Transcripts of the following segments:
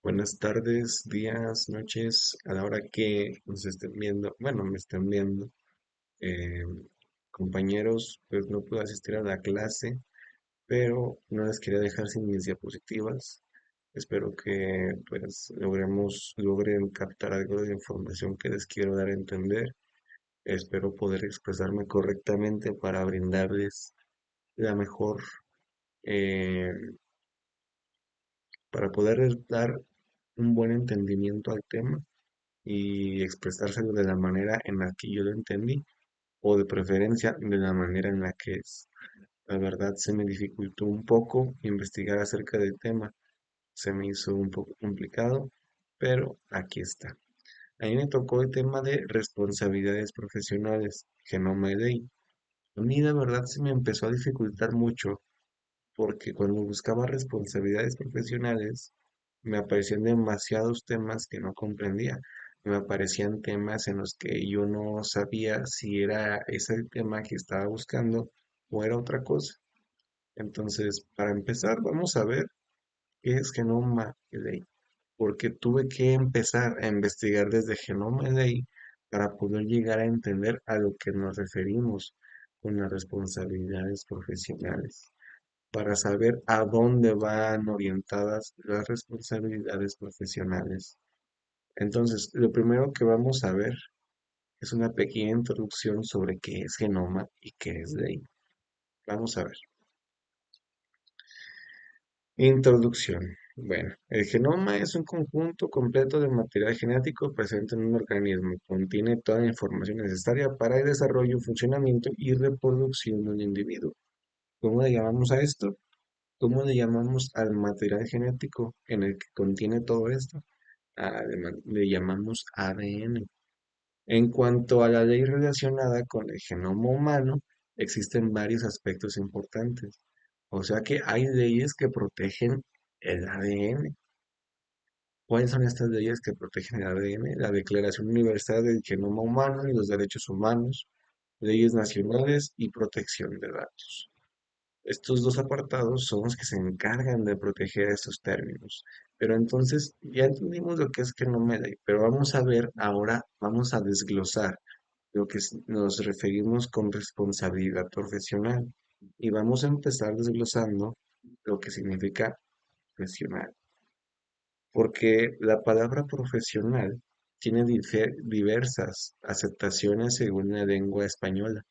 Buenas tardes, días, noches, a la hora que nos estén viendo, bueno, me estén viendo. Eh, Compañeros, pues no pude asistir a la clase, pero no les quería dejar sin mis diapositivas. Espero que pues logren captar algo de la información que les quiero dar a entender. Espero poder expresarme correctamente para brindarles la mejor, eh, para poder dar un buen entendimiento al tema y expresárselo de la manera en la que yo lo entendí o de preferencia de la manera en la que es. La verdad se me dificultó un poco investigar acerca del tema, se me hizo un poco complicado, pero aquí está. A mí me tocó el tema de responsabilidades profesionales, que no me leí. A mí la verdad se me empezó a dificultar mucho porque cuando buscaba responsabilidades profesionales me aparecían demasiados temas que no comprendía. Me aparecían temas en los que yo no sabía si era ese el tema que estaba buscando o era otra cosa. Entonces, para empezar, vamos a ver qué es Genoma Delay, porque tuve que empezar a investigar desde Genoma Delay para poder llegar a entender a lo que nos referimos con las responsabilidades profesionales, para saber a dónde van orientadas las responsabilidades profesionales. Entonces, lo primero que vamos a ver es una pequeña introducción sobre qué es genoma y qué es ley. Vamos a ver. Introducción. Bueno, el genoma es un conjunto completo de material genético presente en un organismo. Contiene toda la información necesaria para el desarrollo, funcionamiento y reproducción de un individuo. ¿Cómo le llamamos a esto? ¿Cómo le llamamos al material genético en el que contiene todo esto? Le llamamos ADN. En cuanto a la ley relacionada con el genoma humano, existen varios aspectos importantes. O sea que hay leyes que protegen el ADN. ¿Cuáles son estas leyes que protegen el ADN? La Declaración Universal del Genoma Humano y los Derechos Humanos, leyes nacionales y protección de datos. Estos dos apartados son los que se encargan de proteger estos términos. Pero entonces ya entendimos lo que es genoma ley, pero vamos a ver ahora, vamos a desglosar lo que nos referimos con responsabilidad profesional y vamos a empezar desglosando lo que significa profesional, porque la palabra profesional tiene diversas aceptaciones según la lengua española,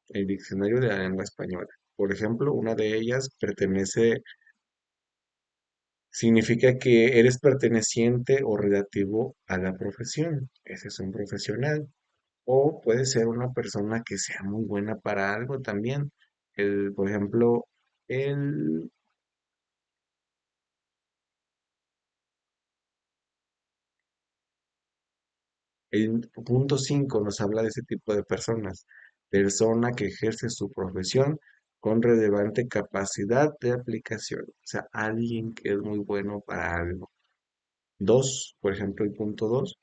el diccionario de la lengua española. Por ejemplo, una de ellas significa que eres perteneciente o relativo a la profesión. Ese es un profesional. O puede ser una persona que sea muy buena para algo también. Por ejemplo, el, el punto 5 nos habla de ese tipo de personas. Persona que ejerce su profesión con relevante capacidad de aplicación. O sea, alguien que es muy bueno para algo. Dos, por ejemplo, el punto 2,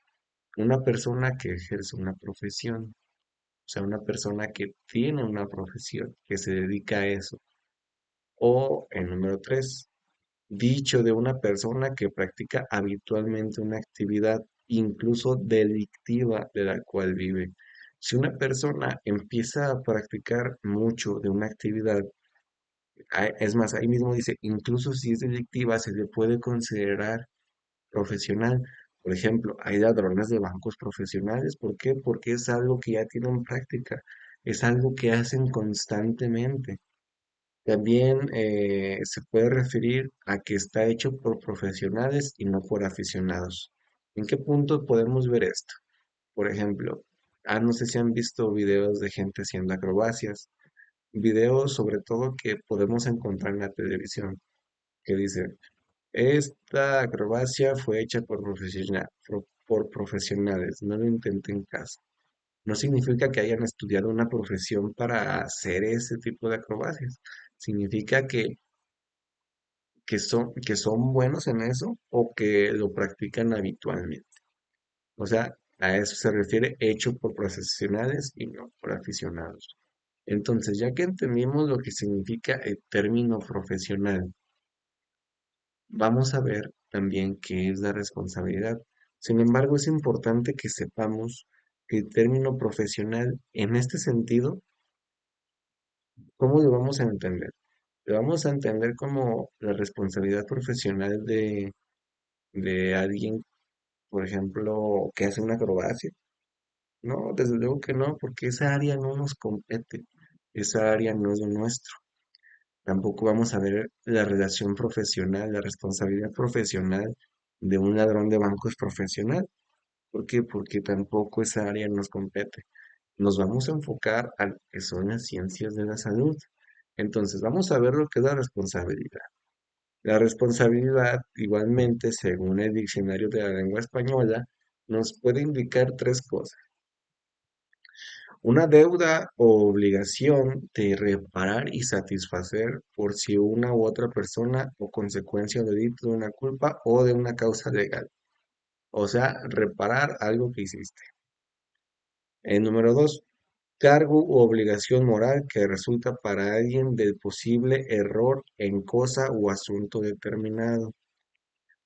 una persona que ejerce una profesión. O sea, una persona que tiene una profesión, que se dedica a eso. O el número 3, dicho de una persona que practica habitualmente una actividad, incluso delictiva, de la cual vive. Si una persona empieza a practicar mucho de una actividad, es más, ahí mismo dice, incluso si es delictiva, se le puede considerar profesional. Por ejemplo, hay ladrones de bancos profesionales. ¿Por qué? Porque es algo que ya tienen práctica, es algo que hacen constantemente. También se puede referir a que está hecho por profesionales y no por aficionados. ¿En qué punto podemos ver esto? Por ejemplo, no sé si han visto videos de gente haciendo acrobacias, videos sobre todo que podemos encontrar en la televisión, que dicen, esta acrobacia fue hecha por profesionales, no lo intenten en casa. No significa que hayan estudiado una profesión para hacer ese tipo de acrobacias. Significa que son buenos en eso o que lo practican habitualmente. O sea, a eso se refiere hecho por profesionales y no por aficionados. Entonces, ya que entendimos lo que significa el término profesional, vamos a ver también qué es la responsabilidad. Sin embargo, es importante que sepamos que el término profesional en este sentido, ¿cómo lo vamos a entender? Lo vamos a entender como la responsabilidad profesional de alguien, por ejemplo, que hace una acrobacia. No, desde luego que no, porque esa área no nos compete, esa área no es lo nuestro. Tampoco vamos a ver la relación profesional, la responsabilidad profesional de un ladrón de banco es profesional. ¿Por qué? Porque tampoco esa área nos compete. Nos vamos a enfocar a lo que son las ciencias de la salud. Entonces, vamos a ver lo que es la responsabilidad. La responsabilidad, igualmente, según el diccionario de la lengua española, nos puede indicar tres cosas. Una deuda o obligación de reparar y satisfacer por si una u otra persona o consecuencia o delito de una culpa o de una causa legal. O sea, reparar algo que hiciste. El número dos, cargo u obligación moral que resulta para alguien del posible error en cosa o asunto determinado. O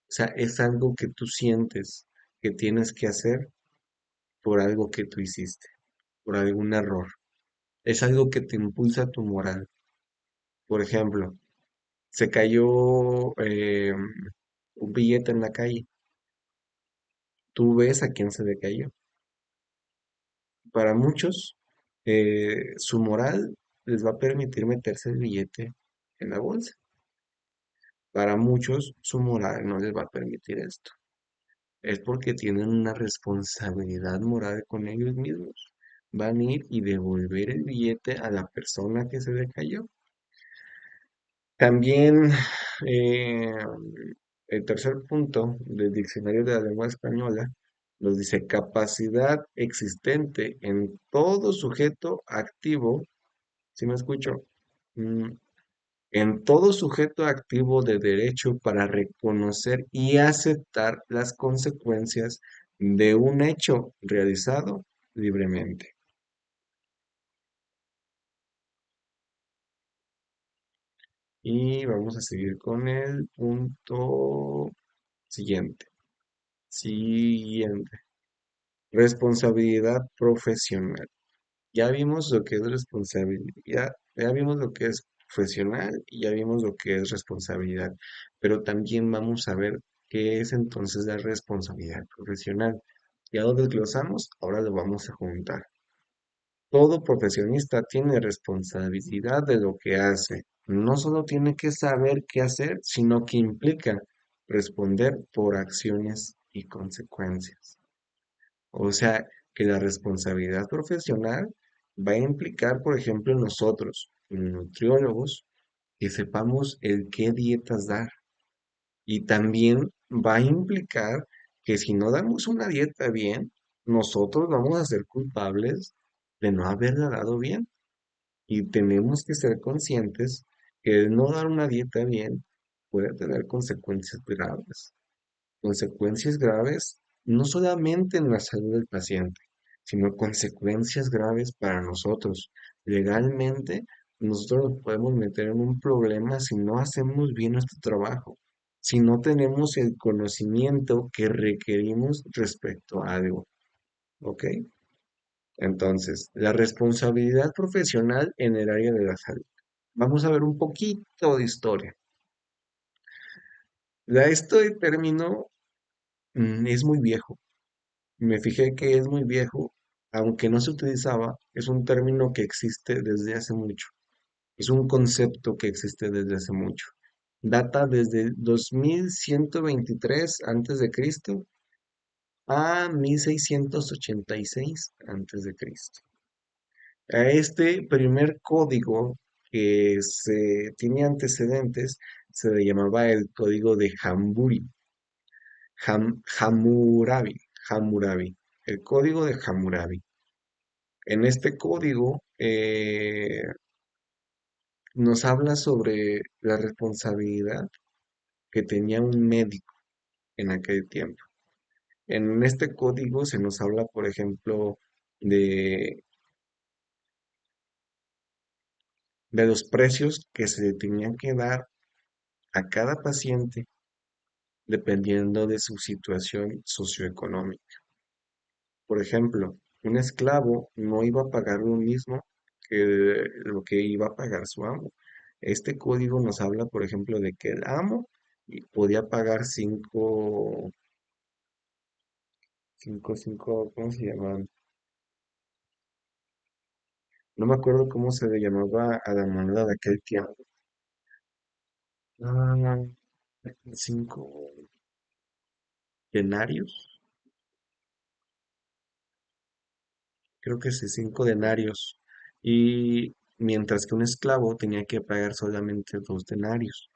sea, es algo que tú sientes que tienes que hacer por algo que tú hiciste, por algún error. Es algo que te impulsa tu moral. Por ejemplo, se cayó un billete en la calle. Tú ves a quién se le cayó. Para muchos, su moral les va a permitir meterse el billete en la bolsa. Para muchos, su moral no les va a permitir esto. Es porque tienen una responsabilidad moral con ellos mismos. Van a ir y devolver el billete a la persona que se le cayó. También eh, el tercer punto del diccionario de la lengua española nos dice capacidad existente en todo sujeto activo, ¿si me escucho? Mm, en todo sujeto activo de derecho para reconocer y aceptar las consecuencias de un hecho realizado libremente. Y vamos a seguir con el punto siguiente. Siguiente. Responsabilidad profesional. Ya vimos lo que es responsabilidad, ya vimos lo que es profesional y ya vimos lo que es responsabilidad. Pero también vamos a ver qué es entonces la responsabilidad profesional. Ya lo desglosamos, ahora lo vamos a juntar. Todo profesionista tiene responsabilidad de lo que hace. No solo tiene que saber qué hacer, sino que implica responder por acciones y consecuencias. O sea, que la responsabilidad profesional va a implicar, por ejemplo, nosotros, nutriólogos, que sepamos el qué dietas dar. Y también va a implicar que si no damos una dieta bien, nosotros vamos a ser culpables de no haberla dado bien. Y tenemos que ser conscientes que el no dar una dieta bien puede tener consecuencias graves. Consecuencias graves no solamente en la salud del paciente, sino consecuencias graves para nosotros. Legalmente, nosotros nos podemos meter en un problema si no hacemos bien nuestro trabajo, si no tenemos el conocimiento que requerimos respecto a algo. ¿Ok? Entonces, la responsabilidad profesional en el área de la salud. Vamos a ver un poquito de historia. Este término es muy viejo. Me fijé que es muy viejo, aunque no se utilizaba, es un término que existe desde hace mucho. Es un concepto que existe desde hace mucho. Data desde 2123 antes de Cristo a 1686 antes de Cristo. A este primer código que se tiene antecedentes se le llamaba el código de Hammurabi, Hammurabi, el código de Hammurabi. En este código nos habla sobre la responsabilidad que tenía un médico en aquel tiempo. En este código se nos habla, por ejemplo, de, de los precios que se le tenían que dar a cada paciente dependiendo de su situación socioeconómica. Por ejemplo, un esclavo no iba a pagar lo mismo que lo que iba a pagar su amo. Este código nos habla, por ejemplo, de que el amo podía pagar ¿cómo se llamaban? No me acuerdo cómo se le llamaba a la moneda de aquel tiempo. Ah, 5 denarios, creo que sí, 5 denarios. Y mientras que un esclavo tenía que pagar solamente 2 denarios.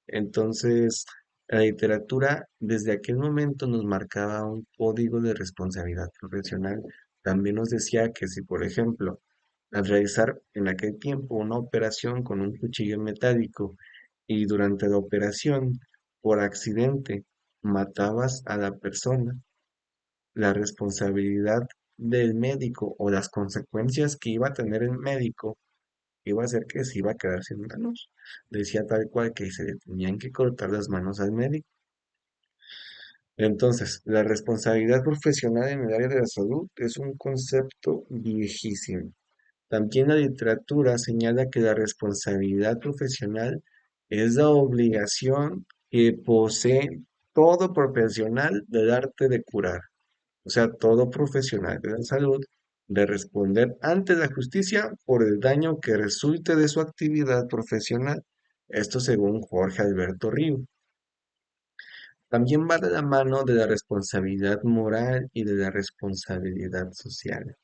Entonces, la literatura desde aquel momento nos marcaba un código de responsabilidad profesional. También nos decía que si, por ejemplo, al realizar en aquel tiempo una operación con un cuchillo metálico y durante la operación, por accidente, matabas a la persona, la responsabilidad del médico o las consecuencias que iba a tener el médico iba a ser que se iba a quedar sin manos. Decía tal cual que se le tenían que cortar las manos al médico. Entonces, la responsabilidad profesional en el área de la salud es un concepto viejísimo. También la literatura señala que la responsabilidad profesional es la obligación que posee todo profesional del arte de curar, o sea, todo profesional de la salud, de responder ante la justicia por el daño que resulte de su actividad profesional. Esto según Jorge Alberto Río. También va de la mano de la responsabilidad moral y de la responsabilidad social.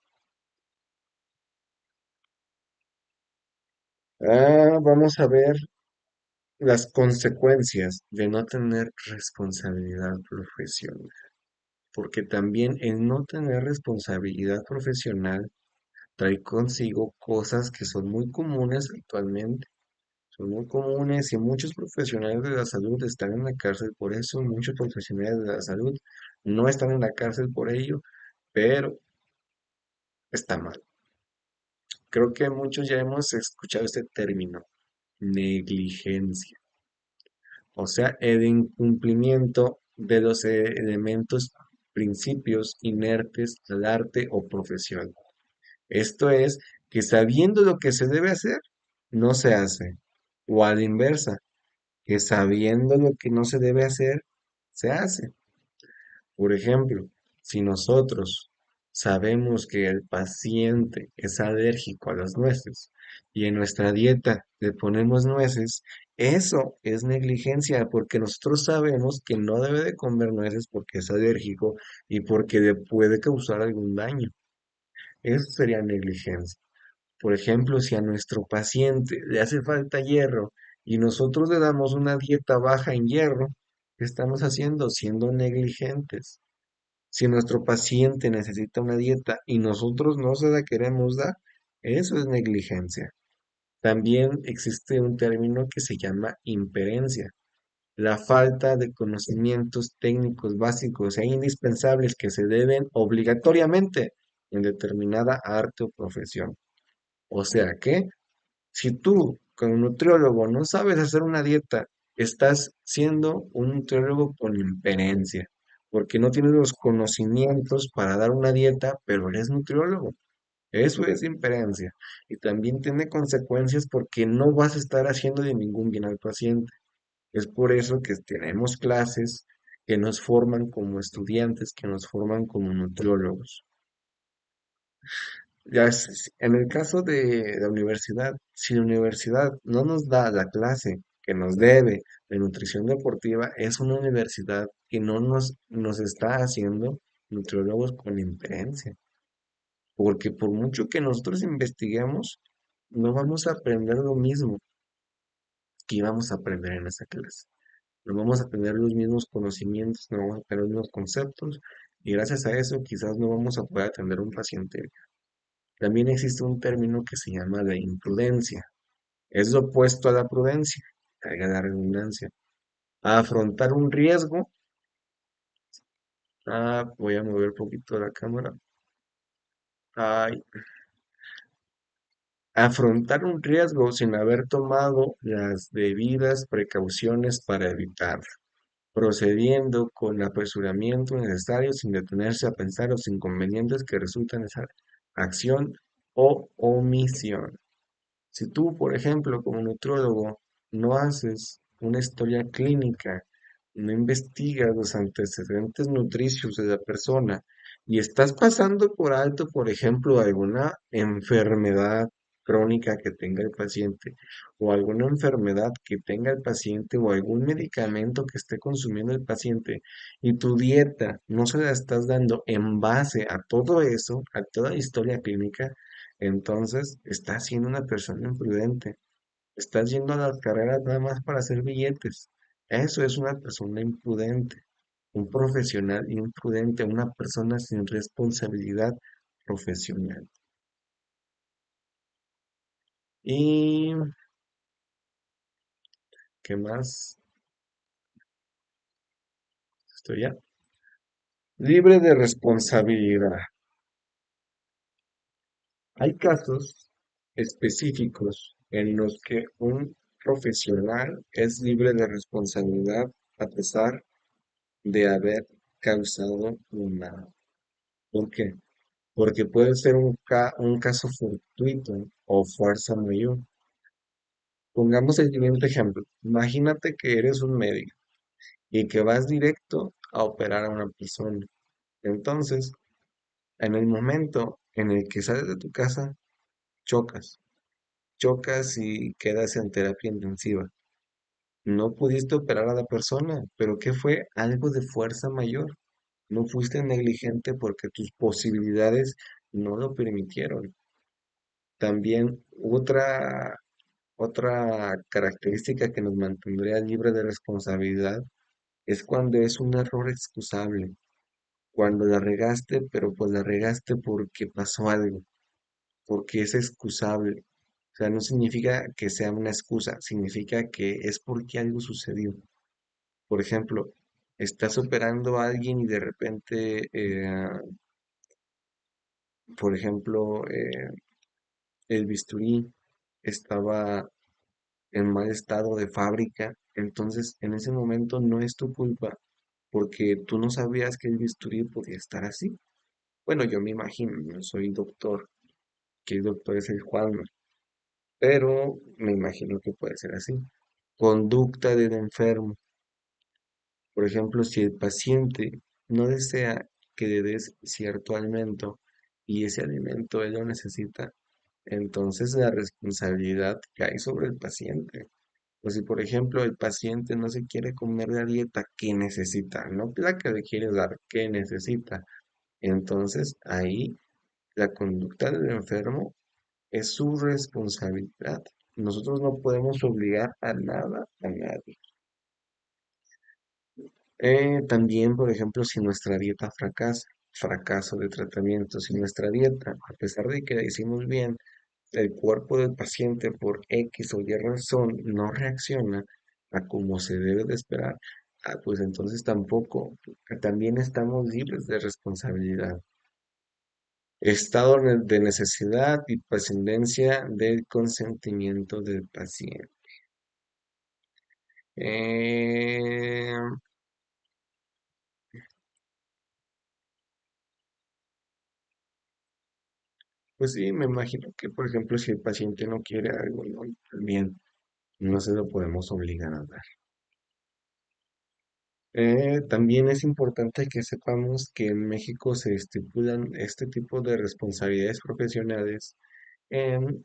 Vamos a ver las consecuencias de no tener responsabilidad profesional. Porque también el no tener responsabilidad profesional trae consigo cosas que son muy comunes actualmente. Son muy comunes y muchos profesionales de la salud están en la cárcel por eso. Muchos profesionales de la salud no están en la cárcel por ello, pero está mal. Creo que muchos ya hemos escuchado este término, negligencia. O sea, el incumplimiento de los elementos, principios inertes al arte o profesión. Esto es, que sabiendo lo que se debe hacer, no se hace. O a la inversa, que sabiendo lo que no se debe hacer, se hace. Por ejemplo, si nosotros sabemos que el paciente es alérgico a las nueces y en nuestra dieta le ponemos nueces, eso es negligencia porque nosotros sabemos que no debe de comer nueces porque es alérgico y porque le puede causar algún daño. Eso sería negligencia. Por ejemplo, si a nuestro paciente le hace falta hierro y nosotros le damos una dieta baja en hierro, ¿qué estamos haciendo? Siendo negligentes. Si nuestro paciente necesita una dieta y nosotros no se la queremos dar, eso es negligencia. También existe un término que se llama imperencia, la falta de conocimientos técnicos básicos e indispensables que se deben obligatoriamente en determinada arte o profesión. O sea que si tú, como nutriólogo, no sabes hacer una dieta, estás siendo un nutriólogo con imperencia, porque no tienes los conocimientos para dar una dieta, pero eres nutriólogo. Eso es imperencia. Y también tiene consecuencias porque no vas a estar haciendo de ningún bien al paciente. Es por eso que tenemos clases que nos forman como estudiantes, que nos forman como nutriólogos. En el caso de la universidad, si la universidad no nos da la clase que nos debe de nutrición deportiva, es una universidad que no nos está haciendo nutriólogos con imperencia. Porque por mucho que nosotros investiguemos, no vamos a aprender lo mismo que íbamos a aprender en esa clase. No vamos a tener los mismos conocimientos, no vamos a tener los mismos conceptos, y gracias a eso quizás no vamos a poder atender a un paciente. También existe un término que se llama la imprudencia. Es lo opuesto a la prudencia, carga la redundancia. A afrontar un riesgo. Voy a mover un poquito la cámara. Ay, afrontar un riesgo sin haber tomado las debidas precauciones para evitarlo. procediendo con apresuramiento necesario sin detenerse a pensar los inconvenientes que resultan de esa acción o omisión. Si tú, por ejemplo, como nutriólogo, no haces una historia clínica, no investigas los antecedentes nutricios de la persona y estás pasando por alto, por ejemplo, alguna enfermedad crónica que tenga el paciente o alguna enfermedad que tenga el paciente o algún medicamento que esté consumiendo el paciente y tu dieta no se la estás dando en base a todo eso, a toda la historia clínica, entonces estás siendo una persona imprudente. Estás yendo a las carreras nada más para hacer billetes. Eso es una persona imprudente, un profesional imprudente, una persona sin responsabilidad profesional. ¿Y qué más? Estoy ya. Libre de responsabilidad. Hay casos específicos en los que un profesional es libre de responsabilidad a pesar de haber causado un mal. ¿Por qué? Porque puede ser un caso fortuito o fuerza mayor. Pongamos el siguiente ejemplo. Imagínate que eres un médico y que vas directo a operar a una persona. Entonces, en el momento en el que sales de tu casa, chocas. Chocas y quedas en terapia intensiva. No pudiste operar a la persona, pero ¿qué fue? Algo de fuerza mayor. No fuiste negligente porque tus posibilidades no lo permitieron. También otra característica que nos mantendría libre de responsabilidad es cuando es un error excusable, cuando la regaste, pero pues la regaste porque pasó algo, porque es excusable. O sea, no significa que sea una excusa, significa que es porque algo sucedió. Por ejemplo, estás operando a alguien y de repente, por ejemplo, el bisturí estaba en mal estado de fábrica, entonces en ese momento no es tu culpa porque tú no sabías que el bisturí podía estar así. Bueno, yo me imagino, no soy doctor, que el doctor es el Juan, pero me imagino que puede ser así. Conducta del enfermo. Por ejemplo, si el paciente no desea que le des cierto alimento y ese alimento él lo necesita, entonces la responsabilidad cae sobre el paciente. O si, por ejemplo, el paciente no se quiere comer la dieta que necesita, no la que le quiere dar, que necesita. Entonces, ahí la conducta del enfermo es su responsabilidad. Nosotros no podemos obligar a nada a nadie. También, por ejemplo, si nuestra dieta fracasa, fracaso de tratamiento, si nuestra dieta, a pesar de que la hicimos bien, el cuerpo del paciente por X o Y razón no reacciona a como se debe de esperar, pues entonces tampoco, también estamos libres de responsabilidad. Estado de necesidad y prescindencia del consentimiento del paciente. Eh, pues sí, me imagino que, por ejemplo, si el paciente no quiere algo, ¿no? También no se lo podemos obligar a dar. También es importante que sepamos que en México se estipulan este tipo de responsabilidades profesionales en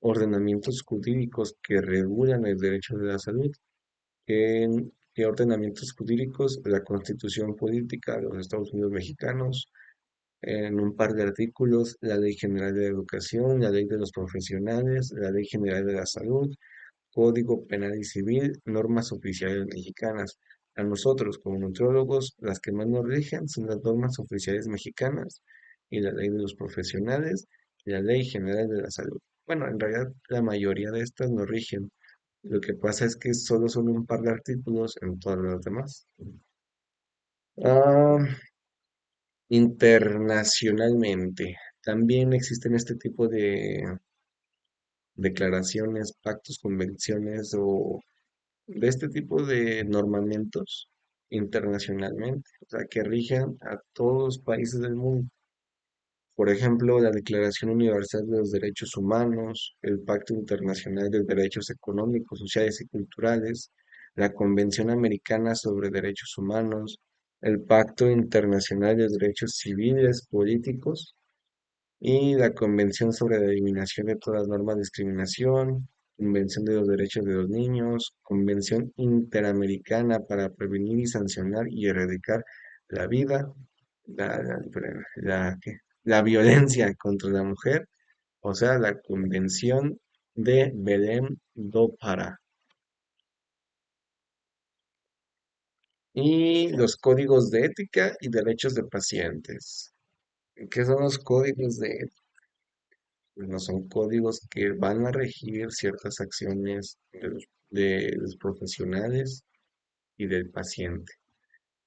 ordenamientos jurídicos que regulan el derecho de la salud. En qué ordenamientos jurídicos, la Constitución Política de los Estados Unidos Mexicanos, en un par de artículos, la Ley General de Educación, la Ley de los Profesionales, la Ley General de la Salud, Código Penal y Civil, normas oficiales mexicanas. A nosotros, como nutriólogos, las que más nos rigen son las normas oficiales mexicanas y la ley de los profesionales y la Ley General de la Salud. Bueno, en realidad la mayoría de estas nos rigen. Lo que pasa es que solo son un par de artículos en todas las demás. Ah, internacionalmente, también existen este tipo de declaraciones, pactos, convenciones o de este tipo de normamientos internacionalmente, o sea, que rigen a todos los países del mundo. Por ejemplo, la Declaración Universal de los Derechos Humanos, el Pacto Internacional de Derechos Económicos, Sociales y Culturales, la Convención Americana sobre Derechos Humanos, el Pacto Internacional de Derechos Civiles, Políticos y la Convención sobre la Eliminación de todas normas de discriminación, Convención de los Derechos de los Niños, Convención Interamericana para prevenir y sancionar y erradicar la vida, ¿qué? La violencia contra la mujer, o sea, la Convención de Belém do Pará. Y los códigos de ética y derechos de pacientes. ¿Qué son los códigos de ética? No son códigos que van a regir ciertas acciones de los profesionales y del paciente.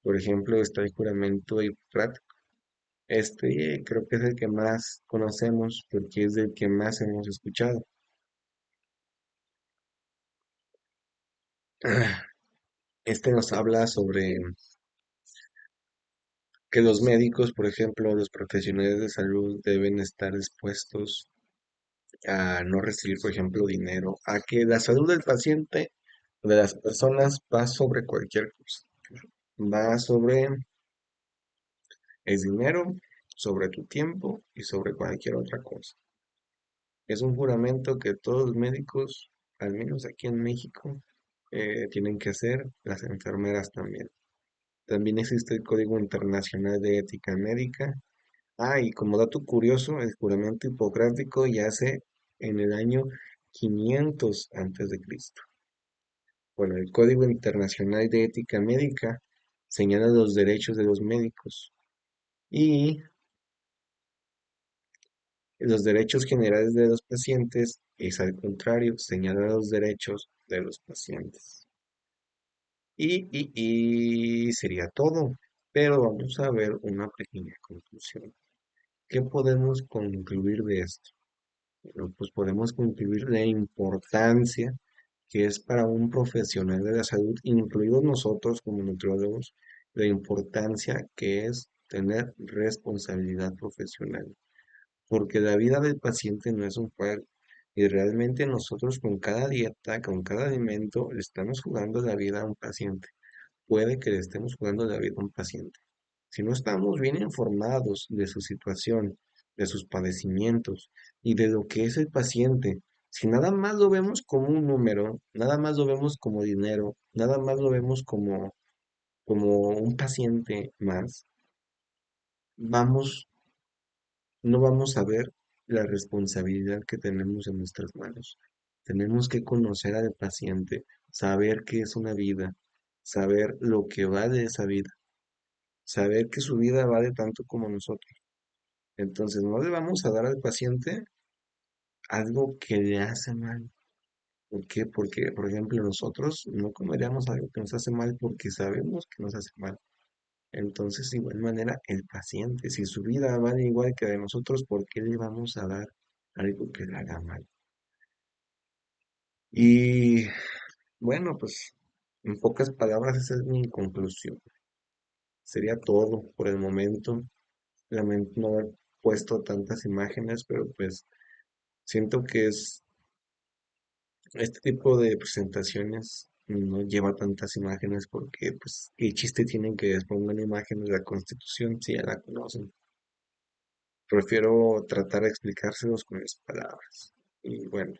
Por ejemplo, está el juramento hipocrático. Este creo que es el que más conocemos porque es el que más hemos escuchado. Este nos habla sobre que los médicos, por ejemplo, los profesionales de salud deben estar expuestos a no recibir, por ejemplo, dinero, a que la salud del paciente o de las personas va sobre cualquier cosa, va sobre el dinero, sobre tu tiempo y sobre cualquier otra cosa. Es un juramento que todos los médicos, al menos aquí en México, tienen que hacer, las enfermeras también. También existe el Código Internacional de Ética Médica. Ah, y como dato curioso, el juramento hipocrático yace en el año 500 antes de Cristo. Bueno, el Código Internacional de Ética Médica señala los derechos de los médicos y los derechos generales de los pacientes es al contrario, señala los derechos de los pacientes. Y sería todo, pero vamos a ver una pequeña conclusión. ¿Qué podemos concluir de esto? Bueno, pues podemos concluir la importancia que es para un profesional de la salud, incluidos nosotros como nutriólogos, la importancia que es tener responsabilidad profesional, porque la vida del paciente no es un juego y realmente nosotros con cada dieta, con cada alimento, le estamos jugando la vida a un paciente. Puede que le estemos jugando la vida a un paciente. Si no estamos bien informados de su situación, de sus padecimientos y de lo que es el paciente, si nada más lo vemos como un número, nada más lo vemos como dinero, nada más lo vemos como un paciente más, vamos, no vamos a ver la responsabilidad que tenemos en nuestras manos. Tenemos que conocer al paciente, saber qué es una vida, saber lo que vale esa vida, saber que su vida vale tanto como nosotros. Entonces, no le vamos a dar al paciente algo que le hace mal. ¿Por qué? Porque, por ejemplo, nosotros no comeríamos algo que nos hace mal porque sabemos que nos hace mal. Entonces, de igual manera, el paciente, si su vida vale igual que de nosotros, ¿por qué le vamos a dar algo que le haga mal? Y bueno, pues, en pocas palabras, esa es mi conclusión. Sería todo por el momento. Lamento no haber puesto tantas imágenes, pero pues siento que es este tipo de presentaciones no lleva tantas imágenes porque, pues, el chiste tienen que les pongan imágenes de la Constitución si ya la conocen. Prefiero tratar de explicárselos con mis palabras. Y bueno,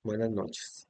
buenas noches.